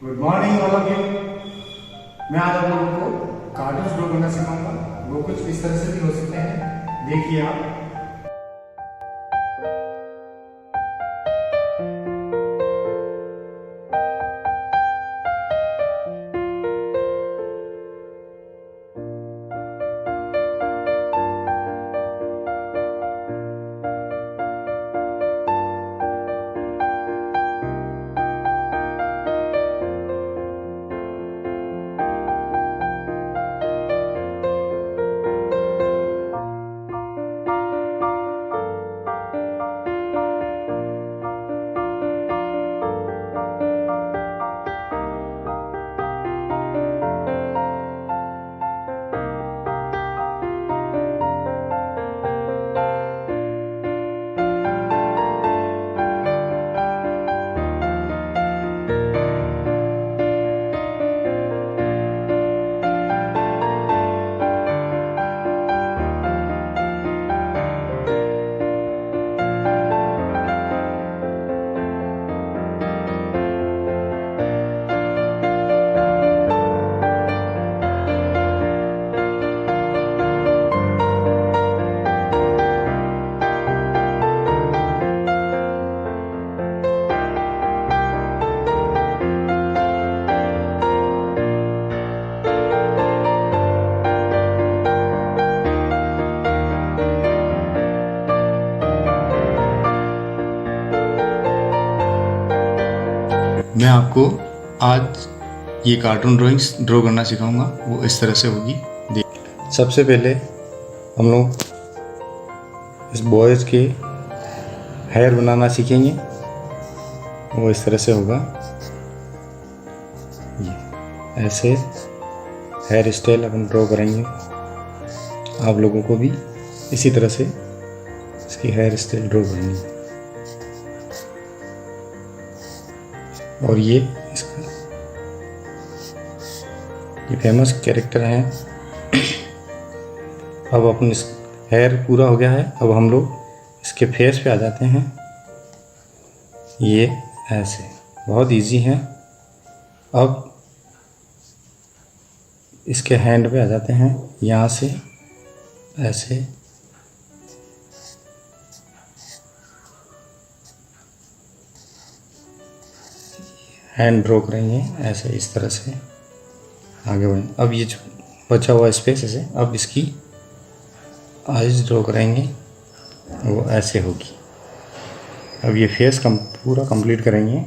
Good morning all of you. मैं आज आप लोगों को कार्टून्स ड्रॉ करना सिखाऊंगा। वो कुछ इस तरह से भी हो सकते हैं, देखिए आप। मैं आपको आज ये कार्टून ड्राइंग्स ड्रॉ करना सिखाऊंगा। वो इस तरह से होगी। देख, सबसे पहले हम लोग इस बॉयज़ के हेयर बनाना सीखेंगे। वो इस तरह से होगा। ये ऐसे हेयर स्टाइल अपन ड्रॉ करेंगे। आप लोगों को भी इसी तरह से इसकी हेयर स्टाइल ड्रॉ करनी है। और ये इसका ये फेमस कैरेक्टर हैं। अब अपन इस हेयर पूरा हो गया है। अब हम लोग इसके फेस पे आ जाते हैं। ये ऐसे बहुत इजी है। अब इसके हैंड पे आ जाते हैं। यहाँ से ऐसे हैंड ड्रॉ करेंगे। ऐसे इस तरह से आगे बढ़ेंगे। अब ये जो बचा हुआ स्पेस है, अब इसकी आइज ड्रॉ करेंगे। वो ऐसे होगी। अब ये फेस पूरा कंप्लीट करेंगे।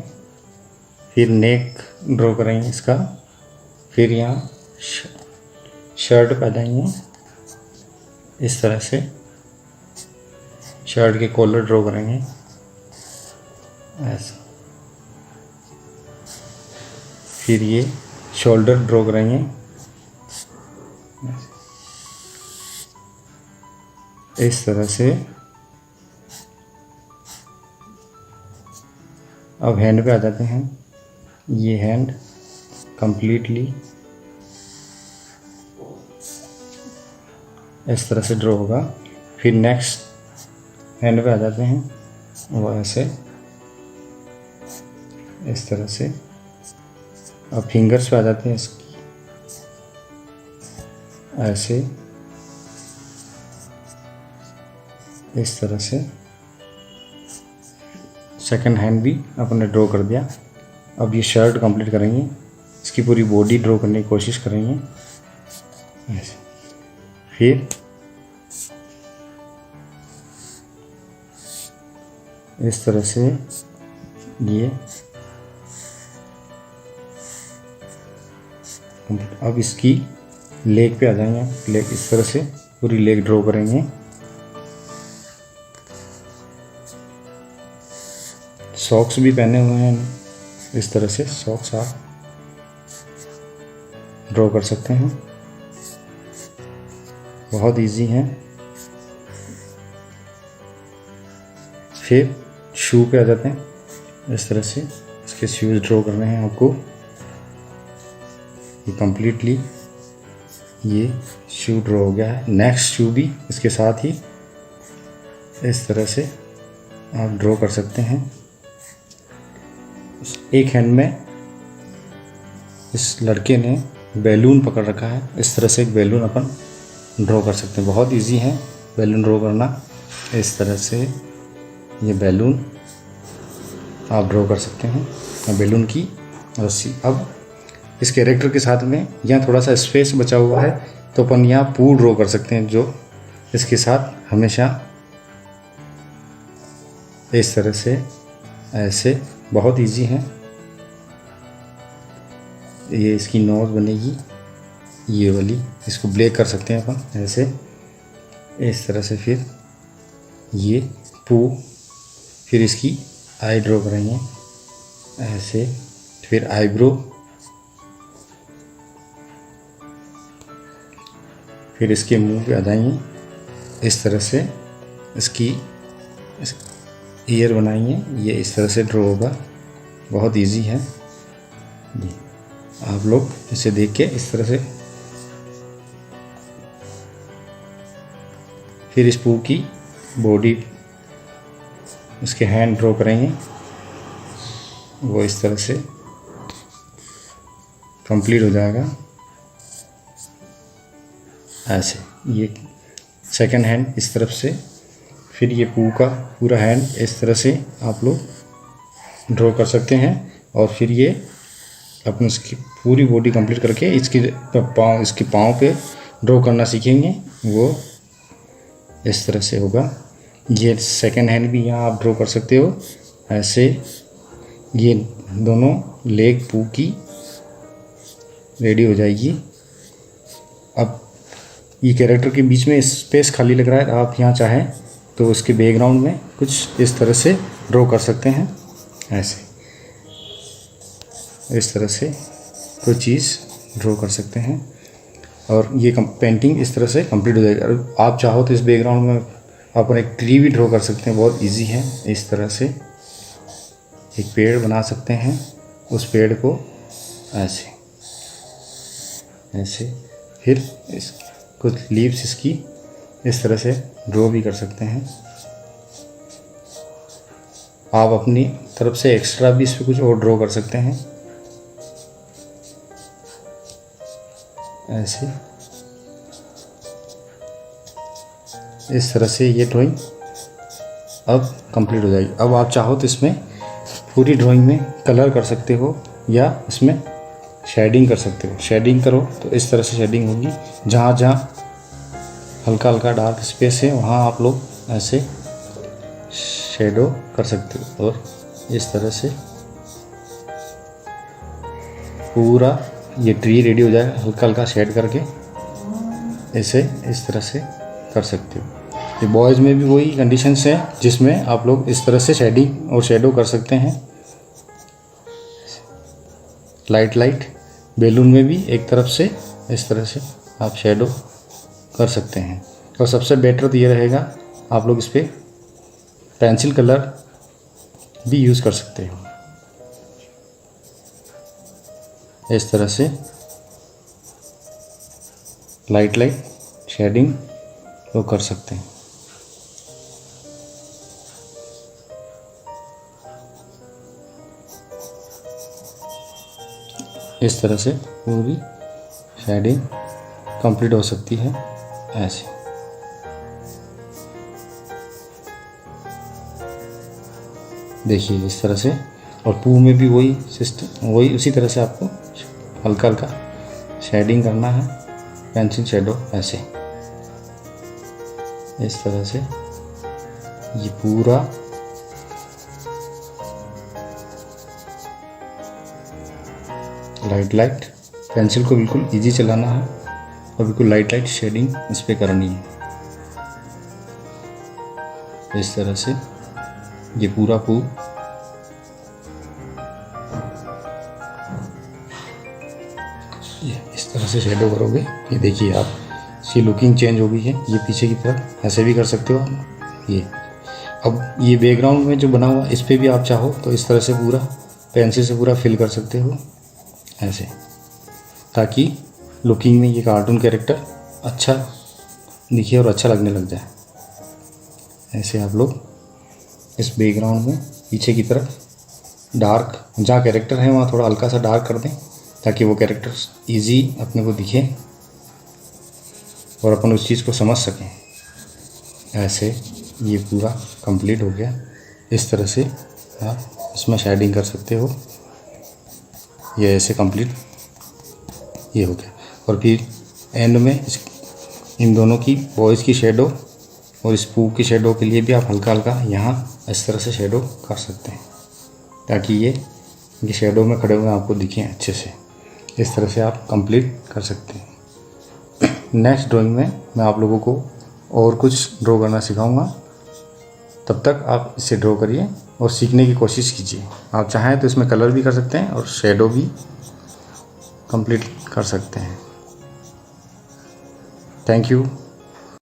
फिर नेक ड्रॉ करेंगे इसका। फिर यहाँ शर्ट पे आ जाएंगे। इस तरह से शर्ट के कॉलर ड्रॉ करेंगे ऐसा। फिर ये शोल्डर ड्रॉ करेंगे इस तरह से। अब हैंड पे आ जाते हैं। ये हैंड कंप्लीटली इस तरह से ड्रॉ होगा। फिर नेक्स्ट हैंड पे आ जाते हैं। वो ऐसे इस तरह से। अब फिंगर्स पे आ जाते हैं इसकी ऐसे इस तरह से। सेकंड हैंड भी अपने ड्रॉ कर दिया। अब ये शर्ट कंप्लीट करेंगे। इसकी पूरी बॉडी ड्रॉ करने की कोशिश करेंगे ऐसे। फिर इस तरह से ये। अब इसकी लेग पे आ जाएंगे। लेग इस तरह से पूरी लेग ड्रॉ करेंगे। सॉक्स भी पहने हुए हैं। इस तरह से सॉक्स आप ड्रॉ कर सकते हैं। बहुत इजी है। फिर शू पे आ जाते हैं। इस तरह से इसके शूज ड्रॉ करने हैं आपको। ये कंप्लीटली ये शू ड्रॉ हो गया है। नेक्स्ट शू भी इसके साथ ही इस तरह से आप ड्रॉ कर सकते हैं। एक हैंड में इस लड़के ने बैलून पकड़ रखा है। इस तरह से एक बैलून अपन ड्रॉ कर सकते हैं। बहुत इजी है बैलून ड्रॉ करना। इस तरह से ये बैलून आप ड्रॉ कर सकते हैं, बैलून की रस्सी। अब इस कैरेक्टर के साथ में यहाँ थोड़ा सा स्पेस बचा हुआ है, तो अपन यहाँ पू ड्रॉ कर सकते हैं, जो इसके साथ हमेशा इस तरह से ऐसे। बहुत इजी है। ये इसकी नोज बनेगी ये वाली, इसको ब्लेक कर सकते हैं अपन ऐसे। इस तरह से फिर ये पू, फिर इसकी आई ड्रॉ करेंगे ऐसे, फिर आईब्रो, फिर इसके मुंह पे आ जाएंगे इस तरह से। इसकी ईयर बनाएंगे, ये इस तरह से ड्रॉ होगा। बहुत इजी है, आप लोग इसे देख के इस तरह से। फिर इस पू की बॉडी, इसके हैंड ड्रॉ करेंगे, वो इस तरह से कंप्लीट हो जाएगा ऐसे। ये सेकंड हैंड इस तरफ से, फिर ये पू का पूरा हैंड इस तरह से आप लोग ड्रॉ कर सकते हैं। और फिर ये अपनी इसकी पूरी बॉडी कंप्लीट करके इसके पाँव पे ड्रॉ करना सीखेंगे, वो इस तरह से होगा। ये सेकंड हैंड भी यहाँ आप ड्रॉ कर सकते हो ऐसे। ये दोनों लेग पू की रेडी हो जाएगी। अब ये कैरेक्टर के बीच में स्पेस खाली लग रहा है, आप यहाँ चाहें तो उसके बैकग्राउंड में कुछ इस तरह से ड्रॉ कर सकते हैं ऐसे। इस तरह से कोई चीज़ ड्रॉ कर सकते हैं और ये पेंटिंग इस तरह से कंप्लीट हो जाएगी। और आप चाहो तो इस बैकग्राउंड में आप एक ट्री भी ड्रॉ कर सकते हैं। बहुत इजी है। इस तरह से एक पेड़ बना सकते हैं, उस पेड़ को ऐसे ऐसे। फिर इस कुछ लीव्स इसकी इस तरह से ड्रॉ भी कर सकते हैं। आप अपनी तरफ से एक्स्ट्रा भी इस पर कुछ और ड्रॉ कर सकते हैं ऐसे। इस तरह से ये ड्राइंग अब कंप्लीट हो जाएगी। अब आप चाहो तो इसमें पूरी ड्राइंग में कलर कर सकते हो या इसमें शेडिंग कर सकते हो। शेडिंग करो तो इस तरह से शेडिंग होगी। जहाँ जहाँ हल्का हल्का डार्क स्पेस है वहाँ आप लोग ऐसे शेडो कर सकते हो। और इस तरह से पूरा ये ट्री रेडी हो जाएगा। हल्का हल्का शेड करके इसे इस तरह से कर सकते हो। ये बॉयज़ में भी वही कंडीशंस हैं जिसमें आप लोग इस तरह से शेडिंग और शेडो कर सकते हैं। लाइट बैलून में भी एक तरफ से इस तरह से आप शेडो कर सकते हैं। और सबसे बेटर तो ये रहेगा, आप लोग इस पर पेंसिल कलर भी यूज़ कर सकते हो। इस तरह से लाइट शेडिंग वो कर सकते हैं। इस तरह से पूरी शेडिंग कंप्लीट हो सकती है ऐसे। देखिए इस तरह से। और पू में भी वही सिस्टम, वही उसी तरह से आपको हल्का हल्का शेडिंग करना है, पेंसिल शेडो ऐसे। इस तरह से ये पूरा लाइट पेंसिल को बिल्कुल इजी चलाना है और बिल्कुल लाइट शेडिंग इस पर करनी है। इस तरह से ये पूरा पू ये इस तरह से शेडो करोगे। ये देखिए आप, इसकी लुकिंग चेंज हो गई है। ये पीछे की तरफ ऐसे भी कर सकते हो आप। ये अब ये बैकग्राउंड में जो बना हुआ इस पर भी आप चाहो तो इस तरह से पूरा पेंसिल से पूरा फिल कर सकते हो ऐसे, ताकि लुकिंग में ये कार्टून कैरेक्टर अच्छा दिखे और अच्छा लगने लग जाए। ऐसे आप लोग इस बैकग्राउंड में पीछे की तरफ डार्क, जहाँ कैरेक्टर है वहाँ थोड़ा हल्का सा डार्क कर दें ताकि वो कैरेक्टर्स इजी अपने को दिखे और अपन उस चीज़ को समझ सकें। ऐसे ये पूरा कंप्लीट हो गया। इस तरह से आप इसमें शेडिंग कर सकते हो। ये ऐसे कंप्लीट ये हो गया। और फिर एंड में इन दोनों की वॉइस की शेडो और स्पूक की शेडो के लिए भी आप हल्का हल्का यहाँ इस तरह से शेडो कर सकते हैं, ताकि ये शेडो में खड़े हुए आपको दिखें अच्छे से। इस तरह से आप कंप्लीट कर सकते हैं। नेक्स्ट ड्राइंग में मैं आप लोगों को और कुछ ड्रॉ करना सिखाऊंगा। तब तक आप इसे ड्रॉ करिए और सीखने की कोशिश कीजिए। आप चाहें तो इसमें कलर भी कर सकते हैं और शेडो भी कंप्लीट कर सकते हैं। Thank you.